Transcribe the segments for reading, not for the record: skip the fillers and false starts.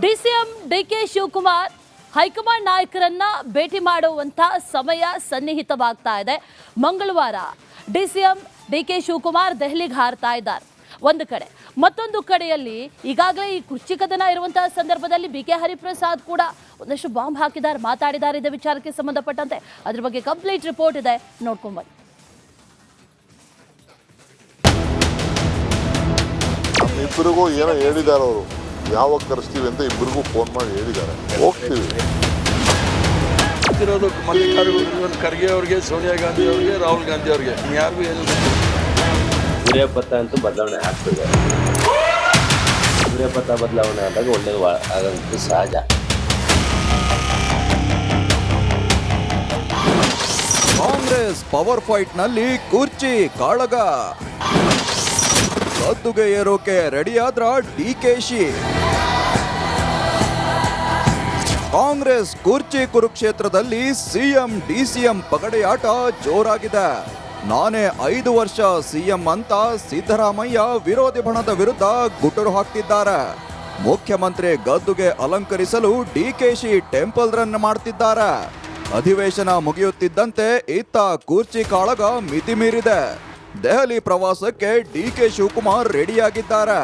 DCM DK Shivakumar high command ನಾಯಕರನ್ನ ಭೇಟಿ ಮಾಡುವಂತ ಸಮಯ ಸನ್ನಿಹಿತವಾಗ್ತಾ ಇದೆ. ಮಂಗಳವಾರ ಡಿಸಿಎಂ ಡಿಕೆ ಶಿವಕುಮಾರ್ ದೆಹಲಿಗೆ ಹಾರ್ತಾ ಇದ್ದಾರೆ. ಒಂದು ಕಡೆ, ಮತ್ತೊಂದು ಕಡೆಯಲ್ಲಿ ಈಗಾಗಲೇ ಈ ಕುರ್ಚಿ ಕದನ ಇರುವಂತಹ ಸಂದರ್ಭದಲ್ಲಿ ಬಿಕೆ ಹರಿಪ್ರಸಾದ್ ಕೂಡ ಒಂದಷ್ಟು ಬಾಂಬ್ ಹಾಕಿದ್ದಾರೆ, ಮಾತಾಡಿದ್ದಾರೆ. ಇದೇ ವಿಚಾರಕ್ಕೆ ಸಂಬಂಧಪಟ್ಟಂತೆ ಅದ್ರ ಬಗ್ಗೆ ಕಂಪ್ಲೀಟ್ ರಿಪೋರ್ಟ್ ಇದೆ, ನೋಡ್ಕೊಂಡ್ ಬನ್ನಿ. ಇಬ್ಬರಿಗೂ ಏನೋ ಹೇಳಿದ್ದಾರೆ, ಅವರು ಯಾವಾಗ ಕರೆಸ್ತೀವಿ ಅಂತ ಇಬ್ಬರಿಗೂ ಫೋನ್ ಮಾಡಿ ಹೇಳಿದ್ದಾರೆ. ಹೋಗ್ತೀವಿ. ಮಲ್ಲಿಕಾರ್ಜುನ ಖರ್ಗೆ ಅವ್ರಿಗೆ, ಸೋನಿಯಾ ಗಾಂಧಿ ಅವ್ರಿಗೆ, ರಾಹುಲ್ ಗಾಂಧಿ ಅವ್ರಿಗೆ ಯಾರಿಗೂ ಏನು ಸೂರ್ಯಪಥ ಅಂತೂ ಬದಲಾವಣೆ ಆಗ್ತದೆ. ಸೂರ್ಯಪಥ ಬದಲಾವಣೆ ಆದಾಗ ಒಳ್ಳೆಯದು ಆಗಂತೂ ಸಹಜ. ಕಾಂಗ್ರೆಸ್ ಪವರ್ ಫೈಟ್ ನಲ್ಲಿ ಕುರ್ಚಿ ಕಾಳಗ, ಗದ್ದುಗೆ ಏರೋಕೆ ರೆಡಿಯಾದ್ರ ಡಿಕೆಶಿ. ಕಾಂಗ್ರೆಸ್ ಕುರ್ಚಿ ಕುರುಕ್ಷೇತ್ರದಲ್ಲಿ ಸಿಎಂ ಡಿಸಿಎಂ ಪಗಡೆಯಾಟ ಜೋರಾಗಿದೆ. ನಾನೇ 5 ವರ್ಷ ಸಿಎಂ ಅಂತ ಸಿದ್ದರಾಮಯ್ಯ ವಿರೋಧಿ ಬಣದ ವಿರುದ್ಧ ಗುಟುರು ಹಾಕ್ತಿದ್ದಾರೆ. ಮುಖ್ಯಮಂತ್ರಿ ಗದ್ದುಗೆ ಅಲಂಕರಿಸಲು ಡಿಕೆಶಿ ಟೆಂಪಲ್ ರನ್ ಮಾಡ್ತಿದ್ದಾರೆ. ಅಧಿವೇಶನ ಮುಗಿಯುತ್ತಿದ್ದಂತೆ ಇತ್ತ ಕುರ್ಚಿ ಕಾಳಗ ಮಿತಿ ಮೀರಿದೆ. ದೆಹಲಿ ಪ್ರವಾಸಕ್ಕೆ ಡಿಕೆ ಶಿವಕುಮಾರ್ ರೆಡಿಯಾಗಿದ್ದಾರೆ.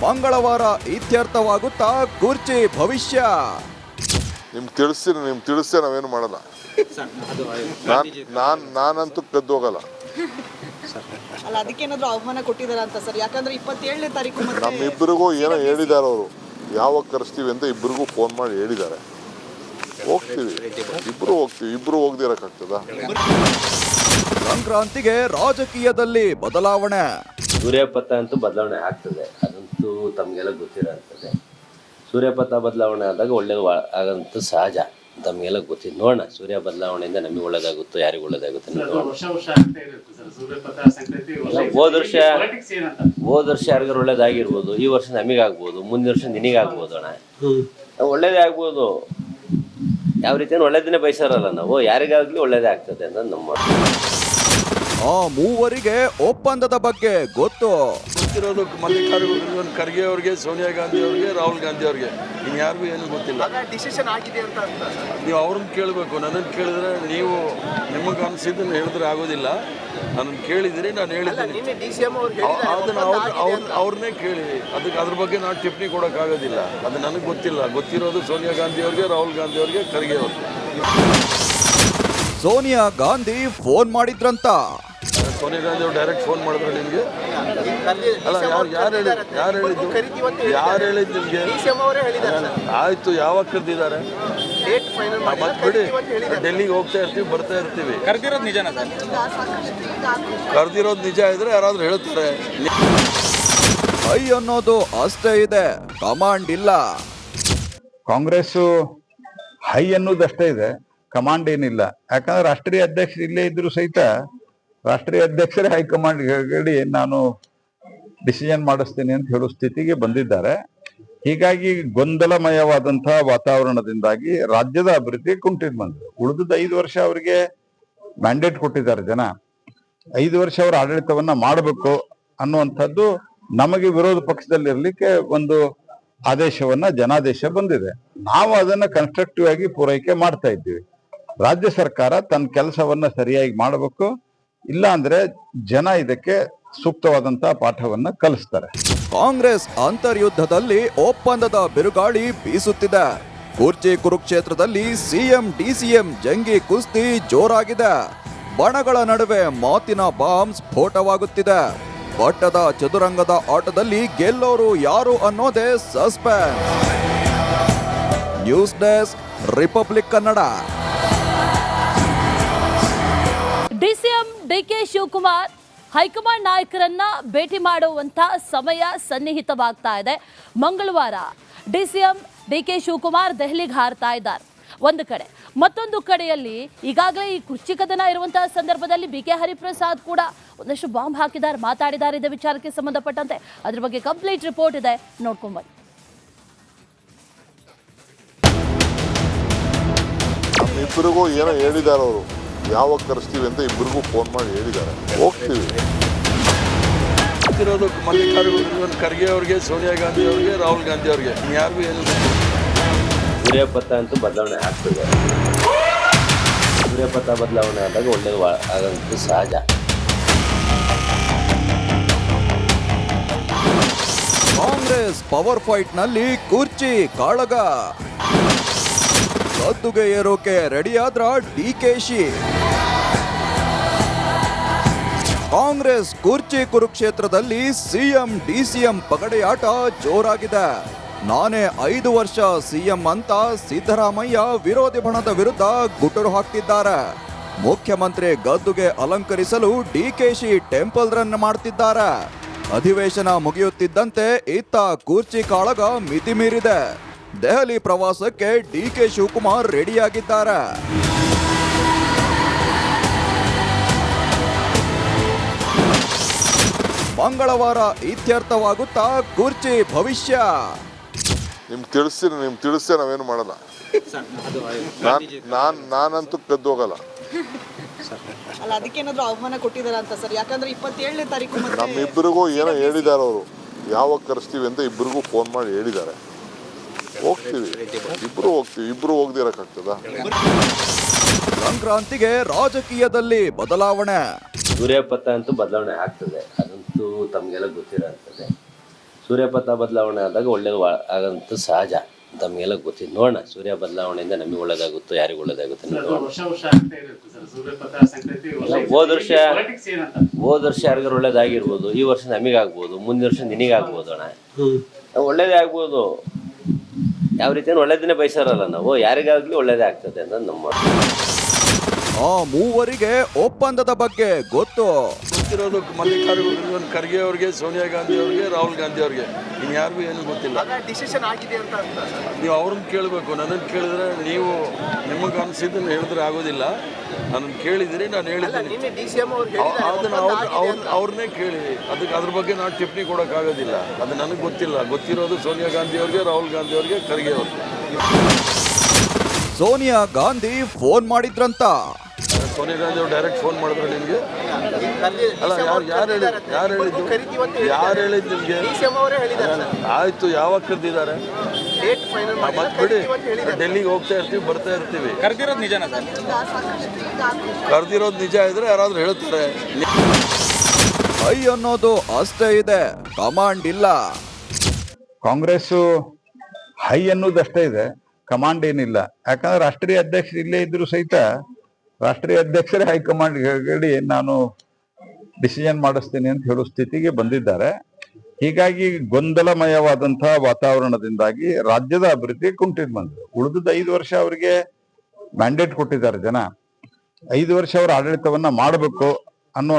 ಮಂಗಳವಾರ ಇತ್ಯರ್ಥವಾಗುತ್ತಾ ಕುರ್ಚಿ ಭವಿಷ್ಯ. ನಿಮ್ಗೆ ತಿಳಿಸಿ ನಾವೇನು ಮಾಡಲ್ಲ. ನಾನಂತೂ ಕದ್ದು ಹೋಗಲ್ಲ. ಅಲ್ಲ, ಅದಕ್ಕೇನಾದ್ರೂ ಆಹ್ವಾನ ಕೊಟ್ಟಿದ್ದಾರೆ ಅಂತ ಸರ್? ಯಾಕಂದ್ರೆ 27ನೇ ತಾರೀಕು ನಮ್ಮಿಬ್ಬರಿಗೂ ಏನೋ ಹೇಳಿದ್ದಾರೆ, ಅವರು ಯಾವಾಗ ಕರೆಸ್ತೀವಿ ಅಂತ ಇಬ್ಬರಿಗೂ ಫೋನ್ ಮಾಡಿ ಹೇಳಿದ್ದಾರೆ. ಹೋಗ್ತೀವಿ, ಇಬ್ರು ಹೋಗ್ತೀವಿ. ಇಬ್ರು ಹೋಗ್ದಿರಕ್ಕಾಗ್ತದ? ಸಂಕ್ರಾಂತಿಗೆ ರಾಜಕೀಯದಲ್ಲಿ ಬದಲಾವಣೆ. ಸೂರ್ಯಪಥ ಅಂತೂ ಬದಲಾವಣೆ ಆಗ್ತದೆ, ಅದಂತೂ ತಮಗೆಲ್ಲ ಗೊತ್ತಿರೋಂಥದ್ದೇ. ಸೂರ್ಯಪಥ ಬದಲಾವಣೆ ಆದಾಗ ಒಳ್ಳೆಯದು ಆಗಂತೂ ಸಹಜ, ತಮಗೆಲ್ಲ ಗೊತ್ತಿದ್ದು. ನೋಡೋಣ, ಸೂರ್ಯ ಬದಲಾವಣೆಯಿಂದ ನಮಗೆ ಒಳ್ಳೇದಾಗುತ್ತೋ ಯಾರಿಗೂ ಒಳ್ಳೇದಾಗುತ್ತೆ ಹೋದ ವರ್ಷ ಯಾರಿಗಾರು ಒಳ್ಳೇದಾಗಿರ್ಬೋದು, ಈ ವರ್ಷ ನಮಗಾಗ್ಬೋದು, ಮುಂದಿನ ವರ್ಷ ನಿನಗಾಗ್ಬೋದು. ಅಣ್ಣ ಒಳ್ಳೇದೇ ಆಗ್ಬೋದು. ಯಾವ ರೀತಿಯ ಒಳ್ಳೇದನ್ನೇ ಬಯಸಾರಲ್ಲ ನಾವು, ಯಾರಿಗಾಗ್ಲಿ ಒಳ್ಳೇದೇ ಆಗ್ತದೆ ಅಂತ ನಮ್ಮ. ಆ ಮೂವರಿಗೆ ಒಪ್ಪಂದದ ಬಗ್ಗೆ ಗೊತ್ತಿರೋದು ಮಲ್ಲಿಕಾರ್ಜುನ ಖರ್ಗೆ ಅವ್ರಿಗೆ, ಸೋನಿಯಾ ಗಾಂಧಿ ಅವ್ರಿಗೆ, ರಾಹುಲ್ ಗಾಂಧಿ ಅವ್ರಿಗೆ ಯಾರಿಗೂ ಏನು ಗೊತ್ತಿಲ್ಲ. ನೀವು ಅವ್ರನ್ನ ಕೇಳಬೇಕು. ನನ್ನನ್ನು ಕೇಳಿದ್ರೆ ನೀವು ನಿಮಗೆ ಅನಿಸಿದ್ದನ್ನು ಹೇಳಿದ್ರೆ ಆಗೋದಿಲ್ಲ. ನನ್ನನ್ನು ಕೇಳಿದಿರಿ, ನಾನು ಹೇಳಿದ್ದೀನಿ. ಅದನ್ನು ಅವ್ರನ್ನೇ ಕೇಳಿ, ಅದ್ರ ಬಗ್ಗೆ ನಾನು ಟಿಪ್ಪಣಿ ಕೊಡೋಕ್ಕಾಗೋದಿಲ್ಲ. ಅದು ನನಗೆ ಗೊತ್ತಿಲ್ಲ. ಗೊತ್ತಿರೋದು ಸೋನಿಯಾ ಗಾಂಧಿ ಅವ್ರಿಗೆ, ರಾಹುಲ್ ಗಾಂಧಿ ಅವ್ರಿಗೆ, ಖರ್ಗೆ ಅವ್ರಿಗೆ. ಸೋನಿಯಾ ಗಾಂಧಿ ಫೋನ್ ಮಾಡಿದ್ರಂತ. ಸೋನಿಯಾ ಗಾಂಧಿ ಅವ್ರು ಡೈರೆಕ್ಟ್ ಫೋನ್ ಮಾಡಿದ್ರೆ ನಿಮಗೆ? ಅಲ್ಲ, ಯಾರು ಹೇಳಿದ್ದು ನಿಮಗೆ? ಆಯ್ತು, ಯಾವಾಗ ಕರೆದಿದ್ದಾರೆ? ಮತ್ತೆ ಬಿಡಿ, ಡೆಲ್ಲಿಗೆ ಹೋಗ್ತಾ ಇರ್ತೀವಿ, ಬರ್ತಾ ಇರ್ತೀವಿ. ಕರೆದಿರೋದು ನಿಜ ಇದ್ರೆ ಯಾರಾದ್ರೂ ಹೇಳ್ತಾರೆ. ಐ ಅನ್ನೋದು ಅಷ್ಟೇ ಇದೆ, ಕಮಾಂಡ್ ಇಲ್ಲ. ಕಾಂಗ್ರೆಸ್ ಹೈ ಅನ್ನೋದಷ್ಟೇ ಇದೆ, ಕಮಾಂಡ್ ಏನಿಲ್ಲ. ಯಾಕಂದ್ರೆ ರಾಷ್ಟ್ರೀಯ ಅಧ್ಯಕ್ಷರು ಇಲ್ಲೇ ಇದ್ರು ಸಹಿತ ರಾಷ್ಟ್ರೀಯ ಅಧ್ಯಕ್ಷರೇ ಹೈಕಮಾಂಡ್ ಹೇಳಿ ನಾನು ಡಿಸಿಷನ್ ಮಾಡಿಸ್ತೀನಿ ಅಂತ ಹೇಳೋ ಸ್ಥಿತಿಗೆ ಬಂದಿದ್ದಾರೆ. ಹೀಗಾಗಿ ಗೊಂದಲಮಯವಾದಂತಹ ವಾತಾವರಣದಿಂದಾಗಿ ರಾಜ್ಯದ ಅಭಿವೃದ್ಧಿ ಕುಂಠಿತ ಬಂದಿದೆ. ಉಳಿದ 5 ವರ್ಷ ಅವರಿಗೆ ಮ್ಯಾಂಡೇಟ್ ಕೊಟ್ಟಿದ್ದಾರೆ ಜನ. 5 ವರ್ಷ ಅವರ ಆಡಳಿತವನ್ನ ಮಾಡಬೇಕು ಅನ್ನುವಂಥದ್ದು ನಮಗೆ ವಿರೋಧ ಪಕ್ಷದಲ್ಲಿ ಇರ್ಲಿಕ್ಕೆ ಒಂದು ಆದೇಶವನ್ನ ಜನಾದೇಶ ಬಂದಿದೆ. ನಾವು ಅದನ್ನ ಕನ್ಸ್ಟ್ರಕ್ಟಿವ್ ಆಗಿ ಪೂರೈಕೆ ಮಾಡ್ತಾ ಇದ್ದೀವಿ. ರಾಜ್ಯ ಸರ್ಕಾರ ತನ್ನ ಕೆಲಸವನ್ನ ಸರಿಯಾಗಿ ಮಾಡಬೇಕು, ಇಲ್ಲ ಅಂದ್ರೆ ಜನ ಇದಕ್ಕೆ ಸೂಕ್ತವಾದಂತಹ ಪಾಠವನ್ನ ಕಲಿಸ್ತಾರೆ. ಕಾಂಗ್ರೆಸ್ ಅಂತರ್ಯುದ್ಧದಲ್ಲಿ ಒಪ್ಪಂದದ ಬಿರುಗಾಳಿ ಬೀಸುತ್ತಿದೆ. ಕುರ್ಚಿ ಕುರುಕ್ಷೇತ್ರದಲ್ಲಿ ಸಿಎಂ ಡಿಸಿಎಂ ಜಂಗಿ ಕುಸ್ತಿ ಜೋರಾಗಿದೆ. ಬಣಗಳ ನಡುವೆ ಮಾತಿನ ಬಾಂಬ್ ಸ್ಫೋಟವಾಗುತ್ತಿದೆ. ಪಟ್ಟದ ಚದುರಂಗದ ಆಟದಲ್ಲಿ ಗೆಲ್ಲೋರು ಯಾರು ಅನ್ನೋದೇ suspense. News desk, Republic Kannada. DCM DK Shivakumar high command ನಾಯಕರನ್ನ ಭೇಟಿ ಮಾಡುವಂತ ಸಮಯ ಸನ್ನಿಹಿತವಾಗ್ತಾ ಇದೆ. ಮಂಗಳವಾರ ಡಿಸಿಎಂ ಡಿಕೆ ಶಿವಕುಮಾರ್ ದೆಹಲಿಗೆ ಹಾರ್ತಾ ಇದ್ದಾರೆ. ಒಂದು ಕಡೆ, ಮತ್ತೊಂದು ಕಡೆಯಲ್ಲಿ ಈಗಾಗಲೇ ಈ ಕುರ್ಚಿ ಕದನ ಇರುವಂತಹ ಸಂದರ್ಭದಲ್ಲಿ ಬಿಕೆ ಹರಿಪ್ರಸಾದ್ ಕೂಡ ಒಂದಷ್ಟು ಬಾಂಬ್ ಹಾಕಿದ್ದಾರೆ, ಮಾತಾಡಿದ್ದಾರೆ. ಇದೇ ವಿಚಾರಕ್ಕೆ ಸಂಬಂಧಪಟ್ಟಂತೆ ಅದ್ರ ಬಗ್ಗೆ ಕಂಪ್ಲೀಟ್ ರಿಪೋರ್ಟ್ ಇದೆ, ನೋಡ್ಕೊಂಡ್ ಬನ್ನಿ. ಇಬ್ಬರಿಗೂ ಏನೋ ಹೇಳಿದ್ದಾರೆ, ಅವರು ಯಾವಾಗ ಕರೆಸ್ತೀವಿ ಅಂತ ಇಬ್ಬರಿಗೂ ಫೋನ್ ಮಾಡಿ ಹೇಳಿದ್ದಾರೆ. ಹೋಗ್ತೀವಿ. ಗೊತ್ತಿರೋದು ಮಲ್ಲಿಕಾರ್ಜುನ್ ಖರ್ಗೆ ಅವ್ರಿಗೆ, ಸೋನಿಯಾ ಗಾಂಧಿ ಅವ್ರಿಗೆ, ರಾಹುಲ್ ಗಾಂಧಿ ಅವ್ರಿಗೆ, ಇನ್ಯಾರಿಗೂ ಏನು ಗೊತ್ತಿಲ್ಲ. ಸೂರ್ಯಪಥ ಅಂತೂ ಬದಲಾವಣೆ ಆಗ್ತದೆ. ಸೂರ್ಯಪಥ ಬದಲಾವಣೆ ಆದಾಗ ಒಳ್ಳೇದು ಆಗೋಂಥ ಸಹಜ. ಕಾಂಗ್ರೆಸ್ ಪವರ್ ಫೈಟ್ ನಲ್ಲಿ ಕುರ್ಚಿ ಕಾಳಗ. ಗದ್ದುಗೆ ಏರೋಕೆ ರೆಡಿಯಾದ್ರ ಡಿಕೆಶಿ. ಕಾಂಗ್ರೆಸ್ ಕುರ್ಚಿ ಕುರುಕ್ಷೇತ್ರದಲ್ಲಿ ಸಿಎಂ ಡಿಸಿಎಂ ಪಗಡೆಯಾಟ ಜೋರಾಗಿದೆ. ನಾನೇ 5 ವರ್ಷ ಸಿಎಂ ಅಂತ ಸಿದ್ದರಾಮಯ್ಯ ವಿರೋಧಿ ಬಣದ ವಿರುದ್ಧ ಗುಟುರು ಹಾಕ್ತಿದ್ದಾರೆ. ಮುಖ್ಯಮಂತ್ರಿ ಗದ್ದುಗೆ ಅಲಂಕರಿಸಲು ಡಿಕೆಶಿ ಟೆಂಪಲ್ ರನ್ ಮಾಡ್ತಿದ್ದಾರೆ. ಅಧಿವೇಶನ ಮುಗಿಯುತ್ತಿದ್ದಂತೆ ಇತ್ತ ಕುರ್ಚಿ ಕಾಳಗ ಮಿತಿ ಮೀರಿದೆ. ದೆಹಲಿ ಪ್ರವಾಸಕ್ಕೆ ಡಿಕೆ ಶಿವಕುಮಾರ್ ರೆಡಿಯಾಗಿದ್ದಾರೆ. ಮಂಗಳವಾರ ಇತ್ಯರ್ಥವಾಗುತ್ತಾ ಕುರ್ಚಿ ಭವಿಷ್ಯ. ನಿಮ್ಗೆ ತಿಳಿಸ್ತೀರ ನಾವೇನು ಮಾಡಲ್ಲ. ನಾನಂತೂ ಕದ್ದು ಹೋಗಲ್ಲ. ಅಲ್ಲ ಅದಕ್ಕೇನಾದ್ರೂ ಆಹ್ವಾನ ಕೊಟ್ಟಿದಾರ ಅಂತ ಸರ್? ಯಾಕಂದ್ರೆ 27ನೇ ತಾರೀಕು ನಮ್ಮಿಬ್ಬರಿಗೂ ಏನೋ ಹೇಳಿದ್ದಾರೆ ಅವರು, ಯಾವಾಗ ಕರೆಸ್ತೀವಿ ಅಂತ ಇಬ್ಬರಿಗೂ ಫೋನ್ ಮಾಡಿ ಹೇಳಿದ್ದಾರೆ. ಹೋಗ್ತೀವಿ, ಇಬ್ರು ಹೋಗ್ದಿರಕ್ಕಾಗ್ತದ? ಸಂಕ್ರಾಂತಿಗೆ ರಾಜಕೀಯದಲ್ಲಿ ಬದಲಾವಣೆ. ಸೂರ್ಯಪಥ ಅಂತೂ ಬದಲಾವಣೆ ಆಗ್ತದೆ, ಅದಂತೂ ತಮಗೆಲ್ಲ ಗೊತ್ತಿರೋಂಥದ್ದೇ. ಸೂರ್ಯಪಥ ಬದಲಾವಣೆ ಆದಾಗ ಒಳ್ಳೇದು ಆಗೋಂಥ ಸಹಜ, ತಮಗೆಲ್ಲ ಗೊತ್ತಿದ್ದು. ನೋಡೋಣ, ಸೂರ್ಯ ಬದಲಾವಣೆಯಿಂದ ನಮಗೆ ಒಳ್ಳೇದಾಗುತ್ತೋ ಯಾರಿಗೂ ಒಳ್ಳೇದಾಗುತ್ತೆ ಹೋದ ವರ್ಷ ಯಾರಿಗಾರು ಒಳ್ಳೇದಾಗಿರ್ಬೋದು, ಈ ವರ್ಷ ನಮಗಾಗ್ಬೋದು, ಮುಂದಿನ ವರ್ಷ ನಿನಗಾಗ್ಬೋದು. ಅಣ್ಣ ಒಳ್ಳೇದೇ ಆಗ್ಬೋದು. ಯಾವ ರೀತಿಯ ಒಳ್ಳೇದನ್ನೇ ಬಯಸಾರಲ್ಲ ನಾವು, ಯಾರಿಗಾಗ್ಲಿ ಒಳ್ಳೇದೇ ಆಗ್ತದೆ ಅಂತ ನಮ್ಮ. ಆ ಮೂವರಿಗೆ ಒಪ್ಪಂದದ ಬಗ್ಗೆ ಗೊತ್ತಿರೋದು ಮಲ್ಲಿಕಾರ್ಜುನ್ ಖರ್ಗೆ ಅವ್ರಿಗೆ, ಸೋನಿಯಾ ಗಾಂಧಿ ಅವ್ರಿಗೆ, ರಾಹುಲ್ ಗಾಂಧಿ ಅವ್ರಿಗೆ, ಇನ್ಯಾರಿಗೂ ಏನು ಗೊತ್ತಿಲ್ಲ. ಡಿಸಿಷನ್ ಆಗಿದೆ ಅಂತ ನೀವು ಅವ್ರನ್ನ ಕೇಳಬೇಕು. ನನ್ನನ್ನು ಕೇಳಿದ್ರೆ ನೀವು ನಿಮಗೆ ಅನಿಸಿದ್ದನ್ನು ಹೇಳಿದ್ರೆ ಆಗೋದಿಲ್ಲ. ನನ್ನನ್ನು ಕೇಳಿದಿರಿ, ನಾನು ಹೇಳಿದ್ದೀನಿ. ಅದನ್ನು ಅವ್ರನ್ನೇ ಕೇಳಿ, ಅದ್ರ ಬಗ್ಗೆ ನಾನು ಟಿಪ್ಪಣಿ ಕೊಡೋಕ್ಕಾಗೋದಿಲ್ಲ. ಅದು ನನಗೆ ಗೊತ್ತಿಲ್ಲ. ಗೊತ್ತಿರೋದು ಸೋನಿಯಾ ಗಾಂಧಿ ಅವ್ರಿಗೆ, ರಾಹುಲ್ ಗಾಂಧಿ ಅವ್ರಿಗೆ, ಖರ್ಗೆ ಅವ್ರಿಗೆ. ಸೋನಿಯಾ ಗಾಂಧಿ ಫೋನ್ ಮಾಡಿದ್ರಂತ. ಸೋನಿಯಾ ಗಾಂಧಿ ಅವ್ರು ಡೈರೆಕ್ಟ್ ಫೋನ್ ಮಾಡಿದ್ರೆ ನಿಮಗೆ? ಅಲ್ಲ, ಯಾರು ಹೇಳಿದ್ದು ನಿಮಗೆ? ಆಯ್ತು, ಯಾವಾಗ ಕರೆದಿದ್ದಾರೆ? ಮತ್ತೆ ಬಿಡಿ, ಡೆಲ್ಲಿಗೆ ಹೋಗ್ತಾ ಇರ್ತೀವಿ, ಬರ್ತಾ ಇರ್ತೀವಿ. ಕರೆದಿರೋದು ನಿಜ ಇದ್ರೆ ಯಾರಾದ್ರೂ ಹೇಳ್ತಾರೆ. ಹೈ ಅನ್ನೋದು ಅಷ್ಟೇ ಇದೆ, ಕಮಾಂಡ್ ಇಲ್ಲ. ಕಾಂಗ್ರೆಸ್ ಹೈ ಅನ್ನೋದಷ್ಟೇ ಇದೆ, ಕಮಾಂಡ್ ಏನಿಲ್ಲ. ಯಾಕಂದ್ರೆ ರಾಷ್ಟ್ರೀಯ ಅಧ್ಯಕ್ಷರು ಇಲ್ಲೇ ಇದ್ರು ಸಹಿತ ರಾಷ್ಟ್ರೀಯ ಅಧ್ಯಕ್ಷರೇ ಹೈಕಮಾಂಡ್ ಹೇಳಿ ನಾನು ಡಿಸಿಷನ್ ಮಾಡಿಸ್ತೀನಿ ಅಂತ ಹೇಳೋ ಸ್ಥಿತಿಗೆ ಬಂದಿದ್ದಾರೆ. ಹೀಗಾಗಿ ಗೊಂದಲಮಯವಾದಂತಹ ವಾತಾವರಣದಿಂದಾಗಿ ರಾಜ್ಯದ ಅಭಿವೃದ್ಧಿ ಕುಂಠಿತ ಬಂದಿದೆ. ಉಳಿದ 5 ವರ್ಷ ಅವರಿಗೆ ಮ್ಯಾಂಡೇಟ್ ಕೊಟ್ಟಿದ್ದಾರೆ ಜನ. 5 ವರ್ಷ ಅವರ ಆಡಳಿತವನ್ನ ಮಾಡಬೇಕು